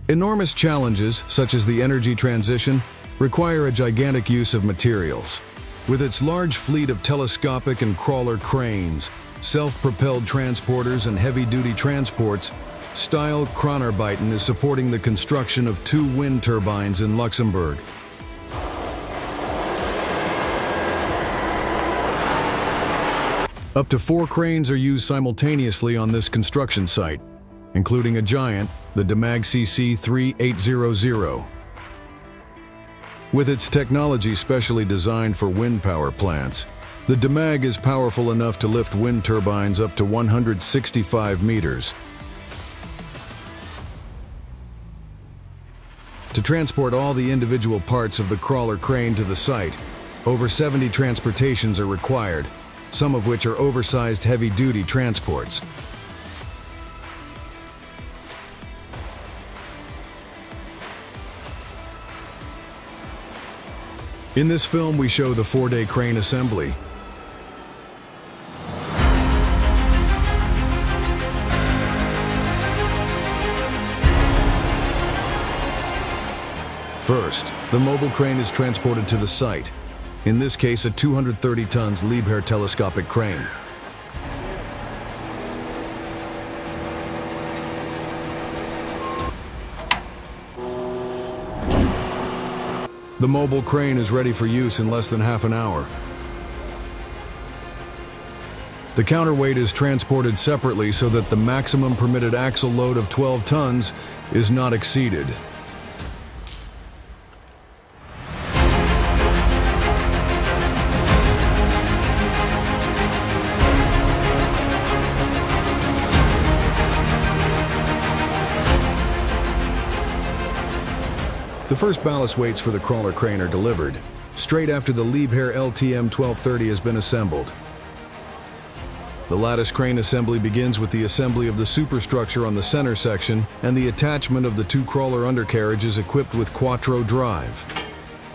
Enormous challenges, such as the energy transition, require a gigantic use of materials. With its large fleet of telescopic and crawler cranes, self-propelled transporters and heavy-duty transports, Style Kronarbeiten is supporting the construction of 2 wind turbines in Luxembourg. Up to 4 cranes are used simultaneously on this construction site, including a giant, the Demag CC3800. With its technology specially designed for wind power plants, the Demag is powerful enough to lift wind turbines up to 165 meters. To transport all the individual parts of the crawler crane to the site, over 70 transportations are required, some of which are oversized heavy-duty transports. In this film, we show the 4-day crane assembly. First, the mobile crane is transported to the site. In this case, a 230 tons Liebherr telescopic crane. The mobile crane is ready for use in less than half an hour. The counterweight is transported separately so that the maximum permitted axle load of 12 tons is not exceeded. The first ballast weights for the crawler crane are delivered, straight after the Liebherr LTM 1230 has been assembled. The lattice crane assembly begins with the assembly of the superstructure on the center section and the attachment of the 2 crawler undercarriages equipped with quattro drive.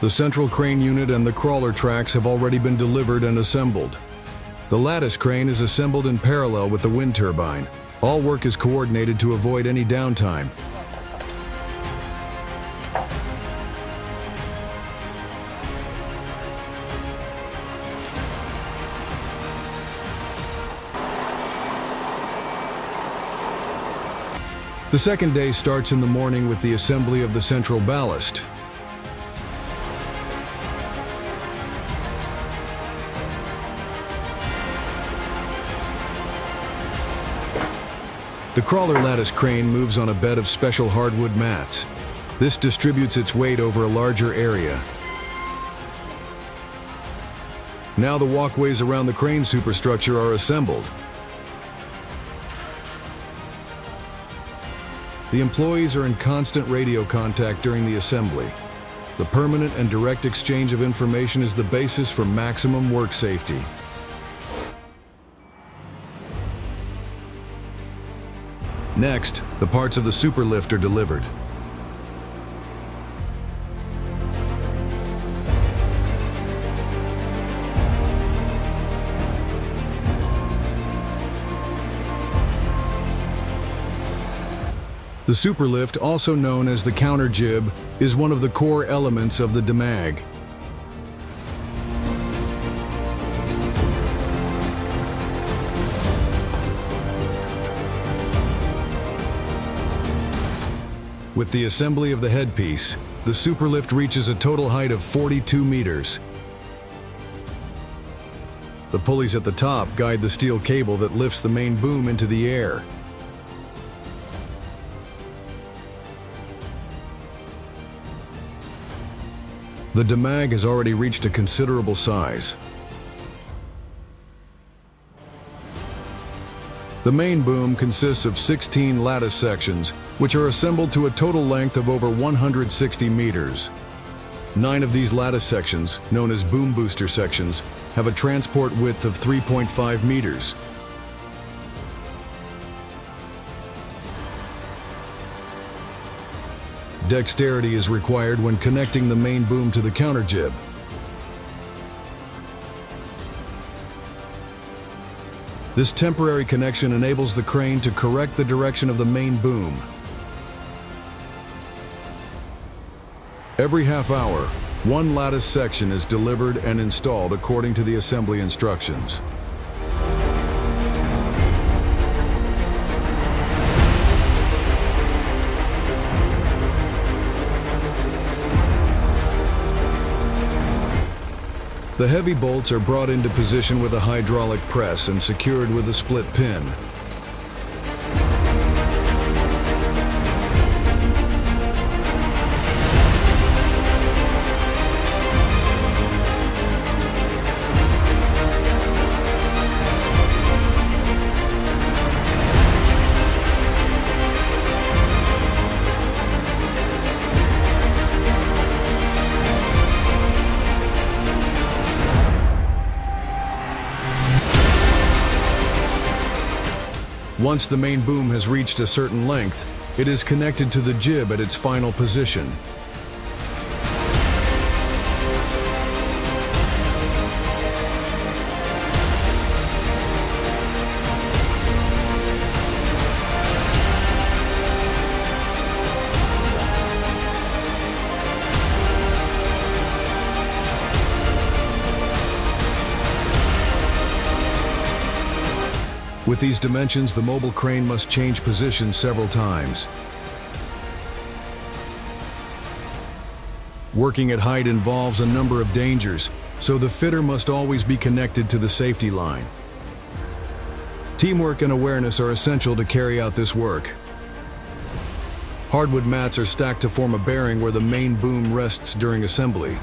The central crane unit and the crawler tracks have already been delivered and assembled. The lattice crane is assembled in parallel with the wind turbine. All work is coordinated to avoid any downtime. The second day starts in the morning with the assembly of the central ballast. The crawler lattice crane moves on a bed of special hardwood mats. This distributes its weight over a larger area. Now the walkways around the crane superstructure are assembled. The employees are in constant radio contact during the assembly. The permanent and direct exchange of information is the basis for maximum work safety. Next, the parts of the superlift are delivered. The superlift, also known as the counter jib, is one of the core elements of the Demag. With the assembly of the headpiece, the superlift reaches a total height of 42 meters. The pulleys at the top guide the steel cable that lifts the main boom into the air. The Demag has already reached a considerable size. The main boom consists of 16 lattice sections, which are assembled to a total length of over 160 meters. 9 of these lattice sections, known as boom booster sections, have a transport width of 3.5 meters. Dexterity is required when connecting the main boom to the counter jib. This temporary connection enables the crane to correct the direction of the main boom. Every half hour, one lattice section is delivered and installed according to the assembly instructions. The heavy bolts are brought into position with a hydraulic press and secured with a split pin. Once the main boom has reached a certain length, it is connected to the jib at its final position. With these dimensions, the mobile crane must change position several times. Working at height involves a number of dangers, so the fitter must always be connected to the safety line. Teamwork and awareness are essential to carry out this work. Hardwood mats are stacked to form a bearing where the main boom rests during assembly.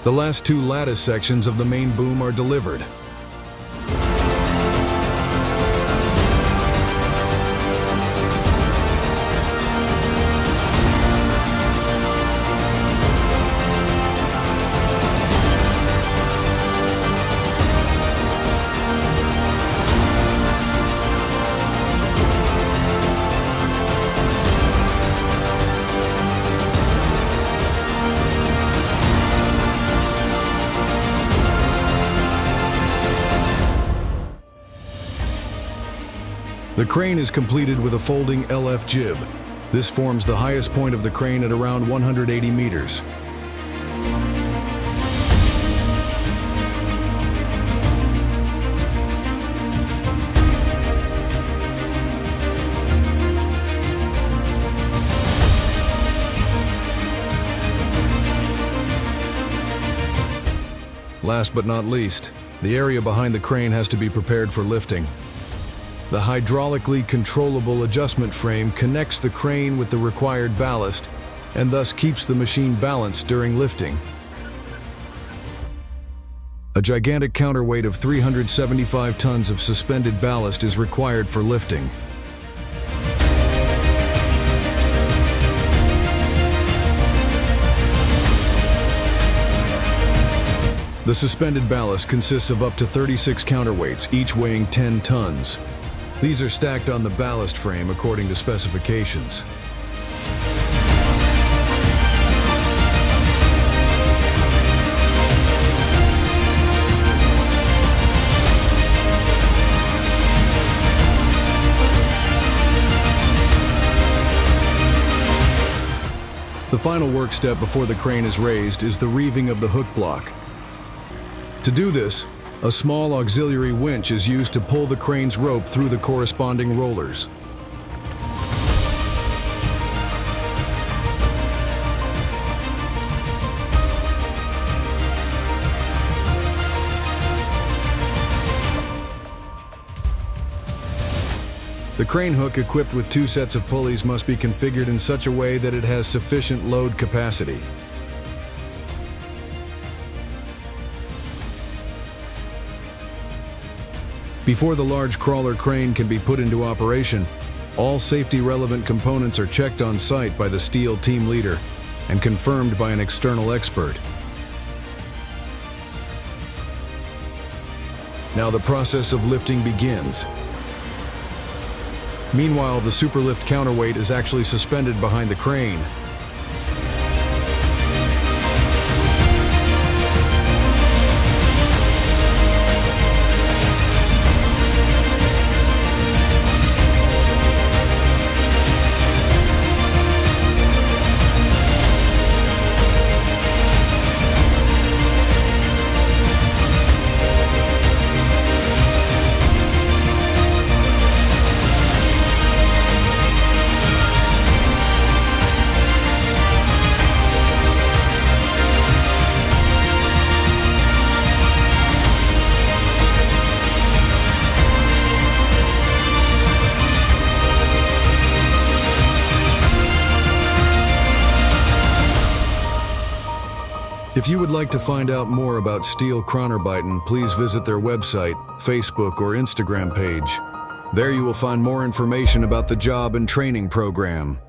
The last two lattice sections of the main boom are delivered. The crane is completed with a folding LF jib. This forms the highest point of the crane at around 180 meters. Last but not least, the area behind the crane has to be prepared for lifting. The hydraulically controllable adjustment frame connects the crane with the required ballast and thus keeps the machine balanced during lifting. A gigantic counterweight of 375 tons of suspended ballast is required for lifting. The suspended ballast consists of up to 36 counterweights, each weighing 10 tons. These are stacked on the ballast frame according to specifications. The final work step before the crane is raised is the reeving of the hook block. To do this, a small auxiliary winch is used to pull the crane's rope through the corresponding rollers. The crane hook equipped with 2 sets of pulleys must be configured in such a way that it has sufficient load capacity. Before the large crawler crane can be put into operation, all safety-relevant components are checked on site by the steel team leader and confirmed by an external expert. Now the process of lifting begins. Meanwhile, the superlift counterweight is actually suspended behind the crane. If you would like to find out more about steel Kronarbeiten, please visit their website, Facebook, or Instagram page. There you will find more information about the job and training program.